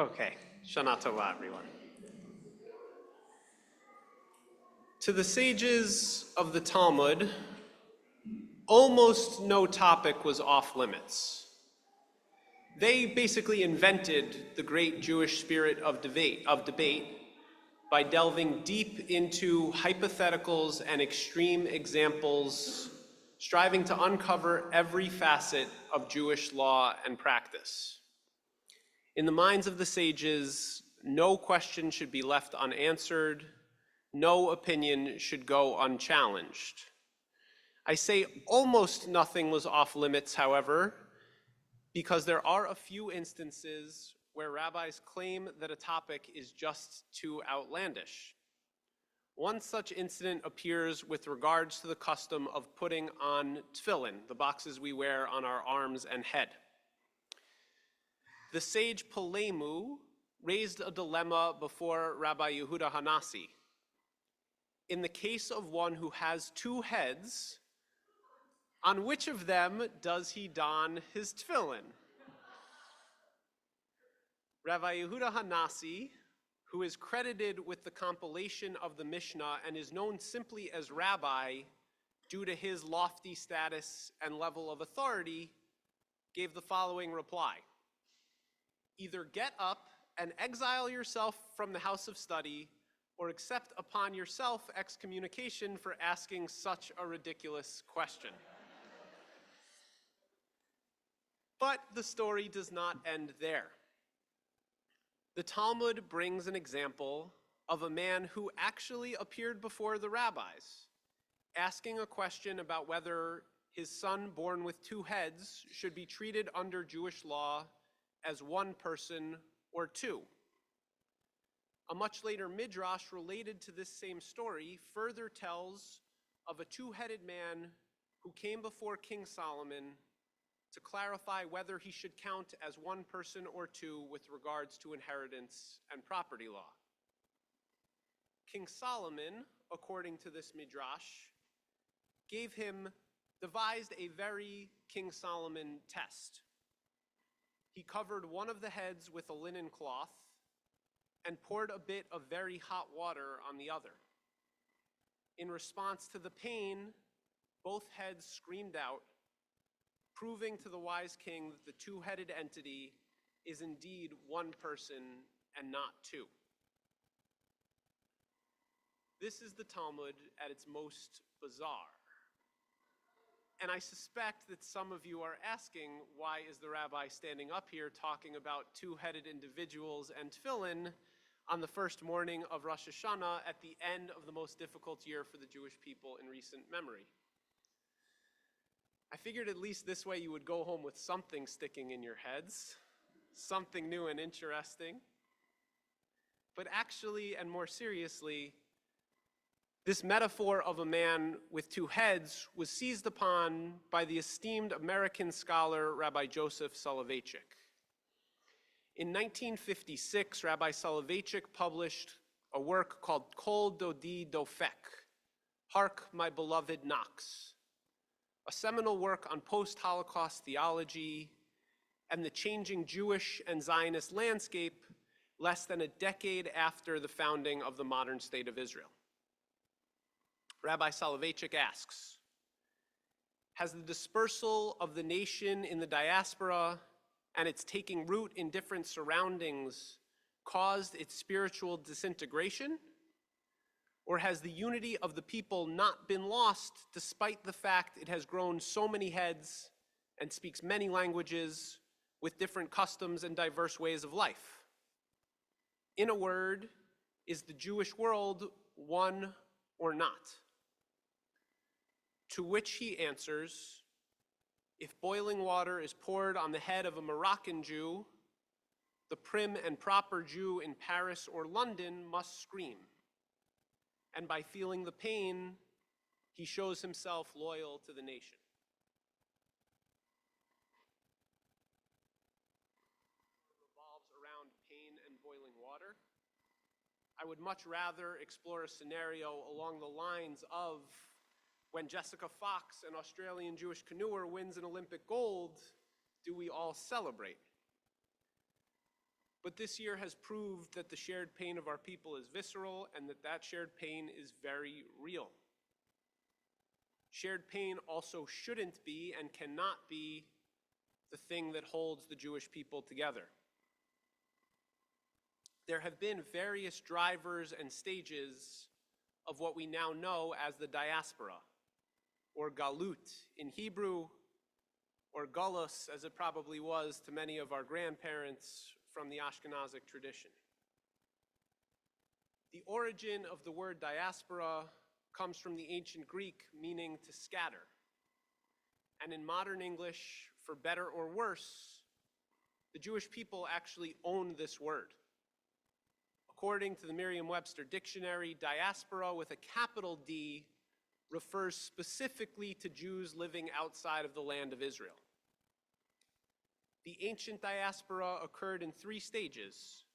Okay, Shana Tova, everyone. To the sages of the Talmud, almost no topic was off limits. They basically invented the great Jewish spirit of debate by delving deep into hypotheticals and extreme examples, striving to uncover every facet of Jewish law and practice. In the minds of the sages, no question should be left unanswered, no opinion should go unchallenged. I say almost nothing was off limits, however, because there are a few instances where rabbis claim that a topic is just too outlandish. One such incident appears with regards to the custom of putting on tefillin, the boxes we wear on our arms and head. The sage Polemu raised a dilemma before Rabbi Yehuda Hanasi. In the case of one who has two heads, on which of them does he don his tefillin? Rabbi Yehuda Hanasi, who is credited with the compilation of the Mishnah and is known simply as Rabbi due to his lofty status and level of authority, gave the following reply. Either get up and exile yourself from the house of study, or accept upon yourself excommunication for asking such a ridiculous question. But the story does not end there. The Talmud brings an example of a man who actually appeared before the rabbis, asking a question about whether his son born with two heads should be treated under Jewish law as one person or two. A much later midrash related to this same story further tells of a two-headed man who came before King Solomon to clarify whether he should count as one person or two with regards to inheritance and property law. King Solomon, according to this midrash, devised a very King Solomon test. He covered one of the heads with a linen cloth and poured a bit of very hot water on the other. In response to the pain, both heads screamed out, proving to the wise king that the two-headed entity is indeed one person and not two. This is the Talmud at its most bizarre. And I suspect that some of you are asking, why is the rabbi standing up here talking about two-headed individuals and tefillin on the first morning of Rosh Hashanah at the end of the most difficult year for the Jewish people in recent memory? I figured at least this way you would go home with something sticking in your heads, something new and interesting. But actually, and more seriously, this metaphor of a man with two heads was seized upon by the esteemed American scholar Rabbi Joseph Soloveitchik. In 1956, Rabbi Soloveitchik published a work called Kol Dodi Dofek, Hark My Beloved Knocks, a seminal work on post-Holocaust theology and the changing Jewish and Zionist landscape less than a decade after the founding of the modern state of Israel. Rabbi Soloveitchik asks, has the dispersal of the nation in the diaspora and its taking root in different surroundings caused its spiritual disintegration? Or has the unity of the people not been lost despite the fact it has grown so many heads and speaks many languages with different customs and diverse ways of life? In a word, is the Jewish world one or not? To which he answers, if boiling water is poured on the head of a Moroccan Jew, the prim and proper Jew in Paris or London must scream. And by feeling the pain, he shows himself loyal to the nation. Revolves around pain and boiling water. I would much rather explore a scenario along the lines of when Jessica Fox, an Australian Jewish canoeer, wins an Olympic gold, do we all celebrate? But this year has proved that the shared pain of our people is visceral and that shared pain is very real. Shared pain also shouldn't be and cannot be the thing that holds the Jewish people together. There have been various drivers and stages of what we now know as the diaspora, or galut in Hebrew, or galus as it probably was to many of our grandparents from the Ashkenazic tradition. The origin of the word diaspora comes from the ancient Greek meaning to scatter. And in modern English, for better or worse, the Jewish people actually own this word. According to the Merriam-Webster dictionary, diaspora with a capital D refers specifically to Jews living outside of the land of Israel. The ancient diaspora occurred in 3 stages,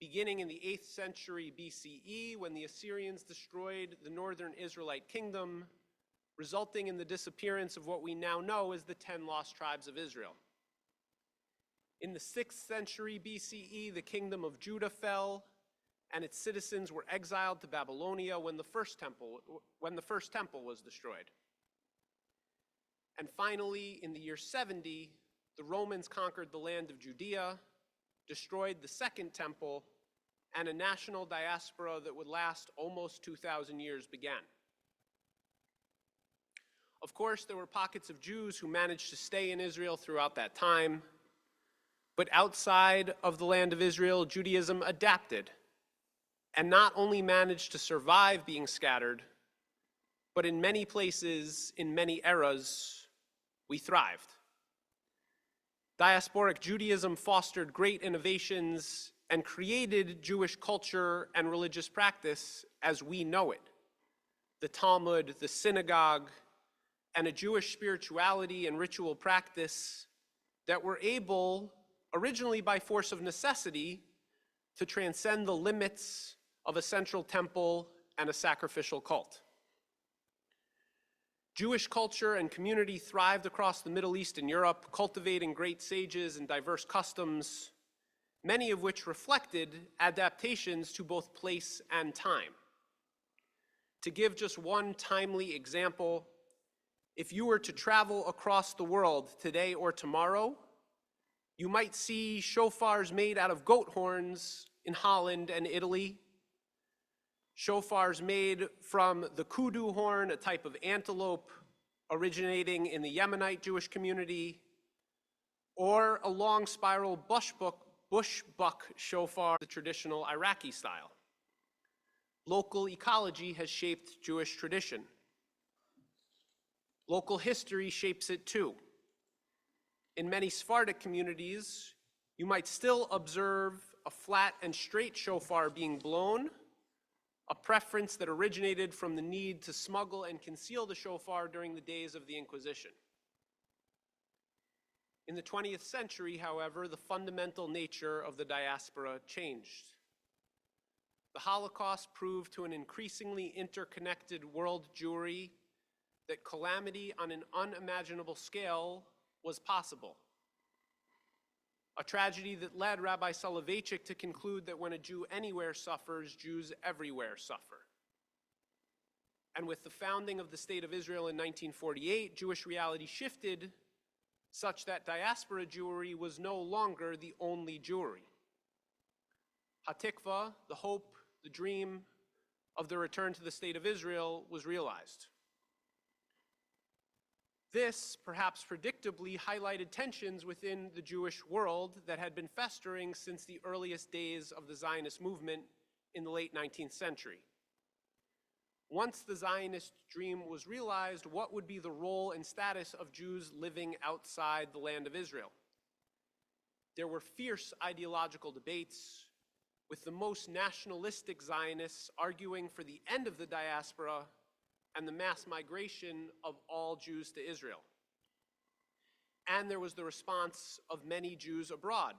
beginning in the 8th century BCE when the Assyrians destroyed the northern Israelite kingdom, resulting in the disappearance of what we now know as the 10 lost tribes of Israel. In the 6th century BCE, the kingdom of Judah fell, and its citizens were exiled to Babylonia when the first temple was destroyed. And finally, in the year 70, the Romans conquered the land of Judea, destroyed the second temple, and a national diaspora that would last almost 2,000 years began. Of course, there were pockets of Jews who managed to stay in Israel throughout that time, but outside of the land of Israel, Judaism adapted and not only managed to survive being scattered, but in many places, in many eras, we thrived. Diasporic Judaism fostered great innovations and created Jewish culture and religious practice as we know it. The Talmud, the synagogue, and a Jewish spirituality and ritual practice that were able, originally by force of necessity, to transcend the limits of a central temple and a sacrificial cult. Jewish culture and community thrived across the Middle East and Europe, cultivating great sages and diverse customs, many of which reflected adaptations to both place and time. To give just one timely example, if you were to travel across the world today or tomorrow, you might see shofars made out of goat horns in Holland and Italy, shofars made from the kudu horn, a type of antelope originating in the Yemenite Jewish community, or a long spiral bushbuck shofar, the traditional Iraqi style. Local ecology has shaped Jewish tradition. Local history shapes it too. In many Sephardic communities, you might still observe a flat and straight shofar being blown, a preference that originated from the need to smuggle and conceal the shofar during the days of the Inquisition. In the 20th century, however, the fundamental nature of the diaspora changed. The Holocaust proved to an increasingly interconnected world Jewry that calamity on an unimaginable scale was possible. A tragedy that led Rabbi Soloveitchik to conclude that when a Jew anywhere suffers, Jews everywhere suffer. And with the founding of the State of Israel in 1948, Jewish reality shifted such that diaspora Jewry was no longer the only Jewry. Hatikva, the hope, the dream of the return to the State of Israel, was realized. This, perhaps predictably, highlighted tensions within the Jewish world that had been festering since the earliest days of the Zionist movement in the late 19th century. Once the Zionist dream was realized, what would be the role and status of Jews living outside the land of Israel? There were fierce ideological debates, with the most nationalistic Zionists arguing for the end of the diaspora and the mass migration of all Jews to Israel. And there was the response of many Jews abroad,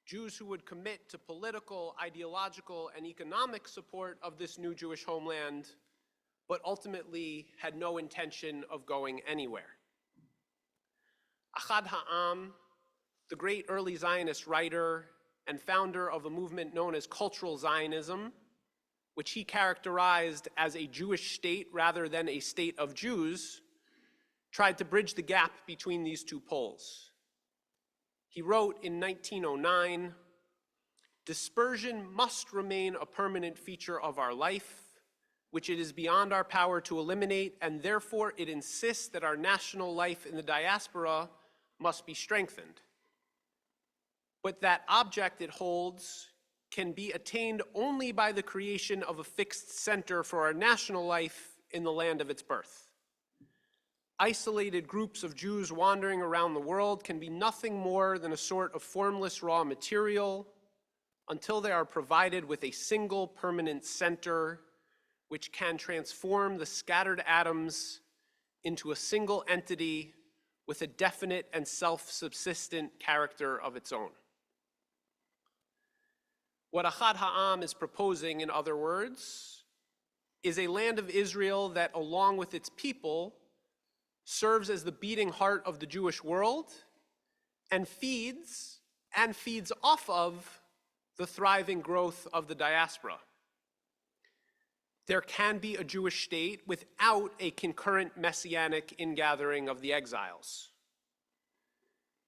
Jews who would commit to political, ideological, and economic support of this new Jewish homeland, but ultimately had no intention of going anywhere. Achad Ha'am, the great early Zionist writer, and founder of a movement known as cultural Zionism, which he characterized as a Jewish state rather than a state of Jews, tried to bridge the gap between these two poles. He wrote in 1909, "Dispersion must remain a permanent feature of our life, which it is beyond our power to eliminate, and therefore it insists that our national life in the diaspora must be strengthened. But that object it holds can be attained only by the creation of a fixed center for our national life in the land of its birth. Isolated groups of Jews wandering around the world can be nothing more than a sort of formless raw material until they are provided with a single permanent center which can transform the scattered atoms into a single entity with a definite and self-subsistent character of its own." What Achad Ha'am is proposing, in other words, is a land of Israel that, along with its people, serves as the beating heart of the Jewish world and feeds off of the thriving growth of the diaspora. There can be a Jewish state without a concurrent messianic ingathering of the exiles.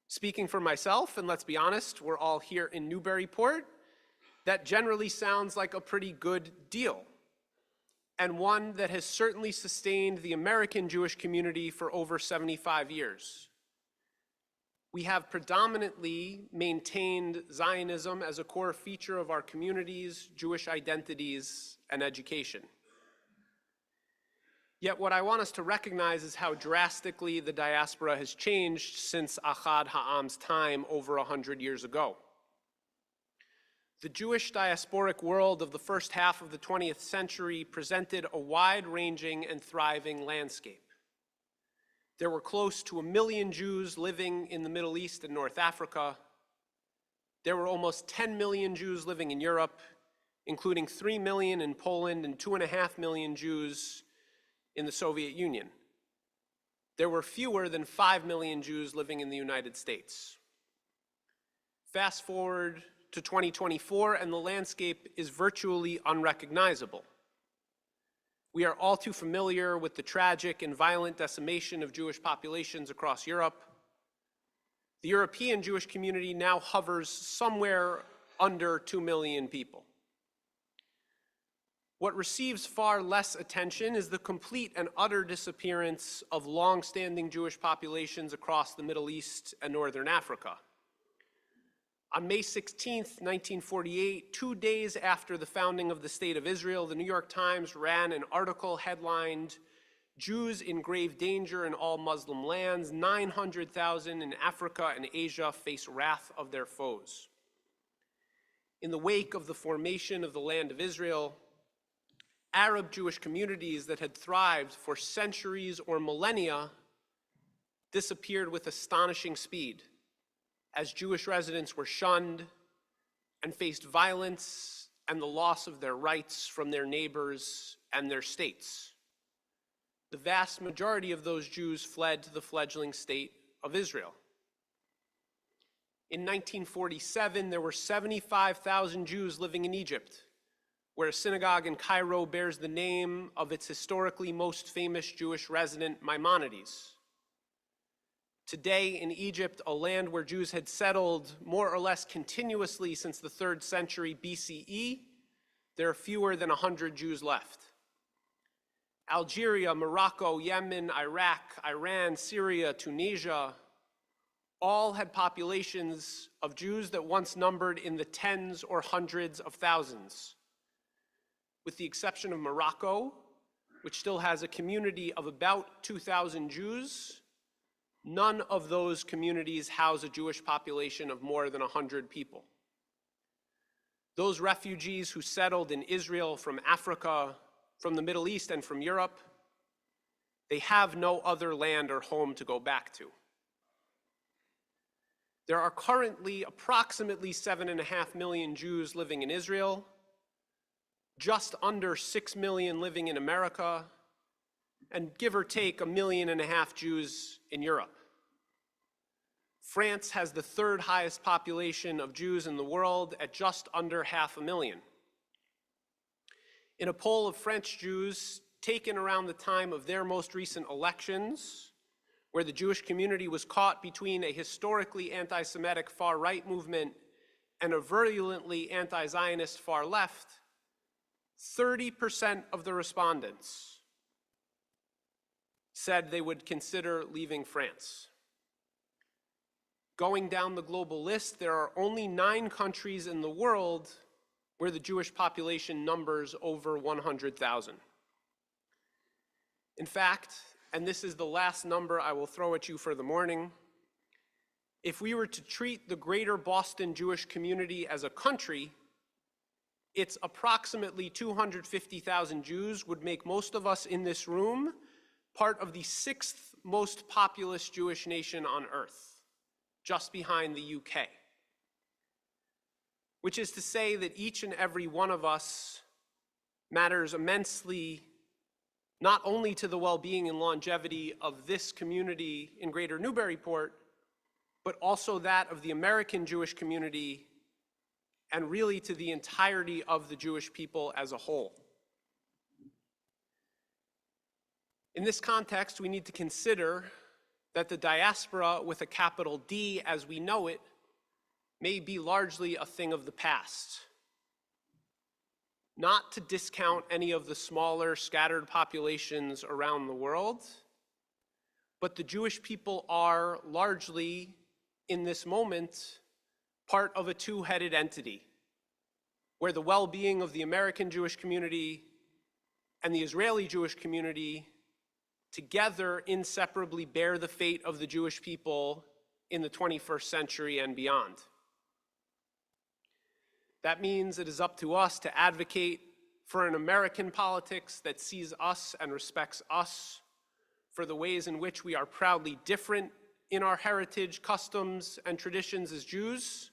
Speaking for myself, and let's be honest, we're all here in Newburyport, that generally sounds like a pretty good deal, and one that has certainly sustained the American Jewish community for over 75 years. We have predominantly maintained Zionism as a core feature of our communities, Jewish identities, and education. Yet what I want us to recognize is how drastically the diaspora has changed since Achad Ha'am's time over 100 years ago. The Jewish diasporic world of the first half of the 20th century presented a wide-ranging and thriving landscape. There were close to 1 million Jews living in the Middle East and North Africa. There were almost 10 million Jews living in Europe, including 3 million in Poland and 2.5 million Jews in the Soviet Union. There were fewer than 5 million Jews living in the United States. Fast forward to 2024, and the landscape is virtually unrecognizable. We are all too familiar with the tragic and violent decimation of Jewish populations across Europe. The European Jewish community now hovers somewhere under 2 million people. What receives far less attention is the complete and utter disappearance of long-standing Jewish populations across the Middle East and Northern Africa. On May 16, 1948, 2 days after the founding of the State of Israel, the New York Times ran an article headlined, "Jews in Grave Danger in All Muslim Lands, 900,000 in Africa and Asia face wrath of their foes." In the wake of the formation of the Land of Israel, Arab Jewish communities that had thrived for centuries or millennia disappeared with astonishing speed, as Jewish residents were shunned and faced violence and the loss of their rights from their neighbors and their states. The vast majority of those Jews fled to the fledgling state of Israel. In 1947, there were 75,000 Jews living in Egypt, where a synagogue in Cairo bears the name of its historically most famous Jewish resident, Maimonides. Today in Egypt, a land where Jews had settled more or less continuously since the 3rd century BCE, there are fewer than 100 Jews left. Algeria, Morocco, Yemen, Iraq, Iran, Syria, Tunisia, all had populations of Jews that once numbered in the tens or hundreds of thousands. With the exception of Morocco, which still has a community of about 2,000 Jews, none of those communities house a Jewish population of more than 100 people. Those refugees who settled in Israel from Africa, from the Middle East, and from Europe, they have no other land or home to go back to. There are currently approximately 7.5 million Jews living in Israel, just under 6 million living in America, and give or take 1.5 million Jews in Europe. France has the third highest population of Jews in the world at just under 500,000. In a poll of French Jews taken around the time of their most recent elections, where the Jewish community was caught between a historically anti-Semitic far-right movement and a virulently anti-Zionist far-left, 30% of the respondents said they would consider leaving France. Going down the global list, there are only 9 countries in the world where the Jewish population numbers over 100,000. In fact, and this is the last number I will throw at you for the morning, if we were to treat the greater Boston Jewish community as a country, its approximately 250,000 Jews would make most of us in this room part of the 6th most populous Jewish nation on earth, just behind the UK. Which is to say that each and every one of us matters immensely, not only to the well-being and longevity of this community in Greater Newburyport, but also that of the American Jewish community and really to the entirety of the Jewish people as a whole. In this context, we need to consider that the diaspora with a capital D as we know it may be largely a thing of the past. Not to discount any of the smaller scattered populations around the world, but the Jewish people are largely, in this moment, part of a two-headed entity, where the well-being of the American Jewish community and the Israeli Jewish community together inseparably bear the fate of the Jewish people in the 21st century and beyond. That means it is up to us to advocate for an American politics that sees us and respects us, for the ways in which we are proudly different in our heritage, customs, and traditions as Jews,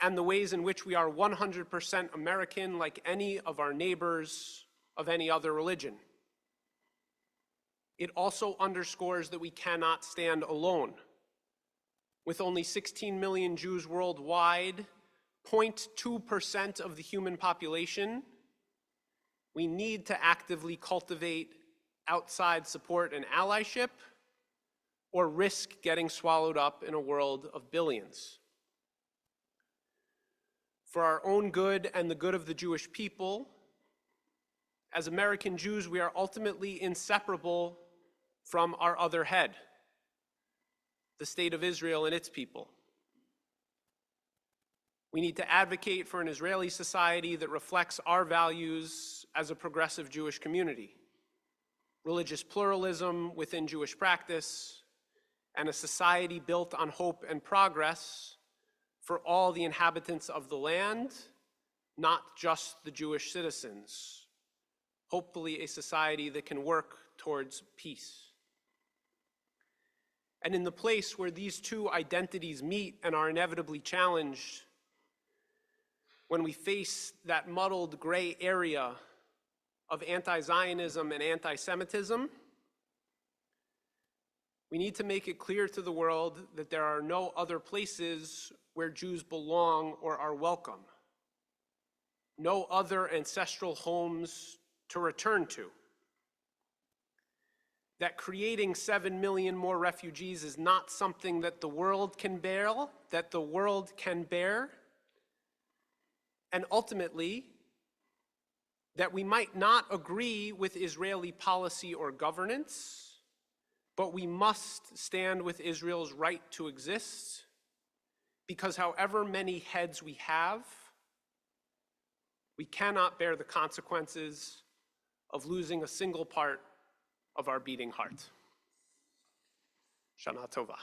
and the ways in which we are 100% American like any of our neighbors of any other religion. It also underscores that we cannot stand alone. With only 16 million Jews worldwide, 0.2% of the human population, we need to actively cultivate outside support and allyship, or risk getting swallowed up in a world of billions. For our own good and the good of the Jewish people, as American Jews, we are ultimately inseparable from our other head, the state of Israel and its people. We need to advocate for an Israeli society that reflects our values as a progressive Jewish community, religious pluralism within Jewish practice, and a society built on hope and progress for all the inhabitants of the land, not just the Jewish citizens. Hopefully a society that can work towards peace. And in the place where these two identities meet and are inevitably challenged, when we face that muddled gray area of anti-Zionism and anti-Semitism, we need to make it clear to the world that there are no other places where Jews belong or are welcome, no other ancestral homes to return to, that creating 7 million more refugees is not something that the world can bear, and ultimately, that we might not agree with Israeli policy or governance, but we must stand with Israel's right to exist, because however many heads we have, we cannot bear the consequences of losing a single part of our beating heart. Shana Tova.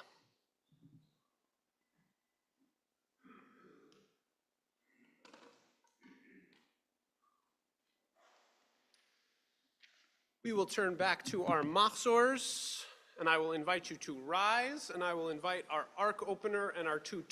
We will turn back to our machzors, and I will invite you to rise, and I will invite our ark opener and our two